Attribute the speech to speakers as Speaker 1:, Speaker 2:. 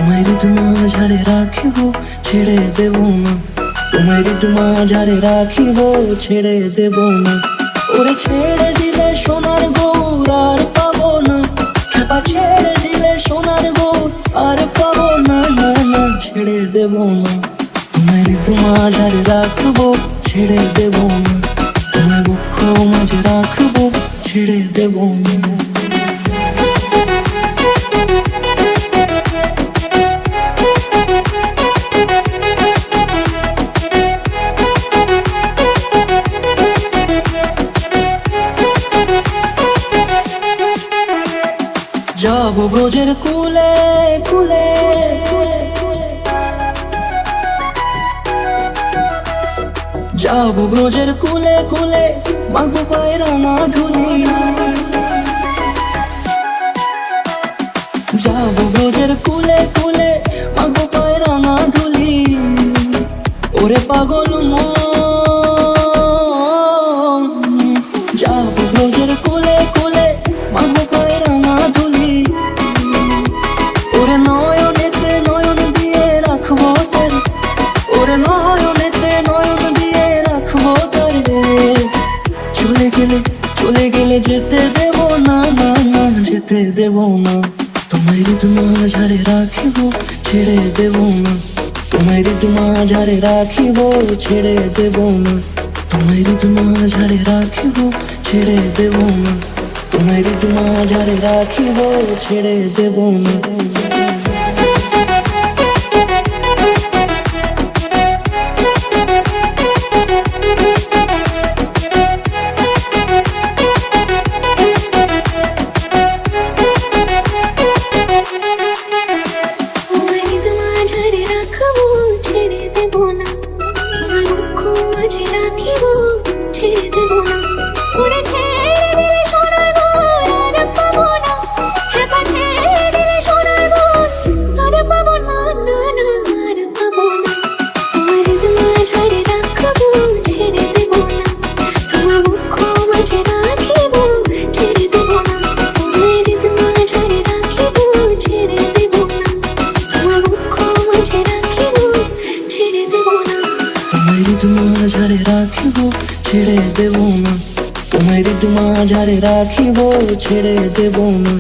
Speaker 1: তোমার মাঝারে রাখিব ছেড়ে দেব না, তোমার মাঝারে রাখিব ছেড়ে দেব না। ওরে ছেড়ে দিলে সোনার গৌর আর পাবো না, খেপা ছেড়ে দিলে সোনার গৌর আর পাবো না, না না ছেড়ে দেব না। তোমার মাঝারে রাখবো ছেড়ে দেব না, তোমার বুক মাঝে রাখবো ছেড়ে দেব না। যাব ব্রজের কুলে কুলে, যাব ব্রজের কুলে কুলে, মাগো পায়ের রাঙা ধুলি। যাব ব্রজের কুলে কুলে, মাগো পায়ের রাঙা ধুলি। ওরে পাগল মন, যাব ব্রজের কুলে কুলে, মাগো পায়ের রাঙা ধুলি। ওরে নয়নেতে নয়ন দিয়ে রাখবো তারে, ওরে নয়নেতে নয়ন দিয়ে রাখবো তারে। চলে গেলে চলে গেলে যেতে দেব না, না না যেতে দেব না। তোমার মাঝারে রাখিব ছেড়ে দেব না, তোমার মাঝারে রাখিব ছেড়ে দেব না। তোমার মাঝারে রাখিব ছেড়ে দেব না, তোমার মাঝারে রাখিব ছেড়ে দেব না। মাঝারে রাখিব ছেড়ে দেব না, তোমার মাঝারে রাখিব ছেড়ে দেব না।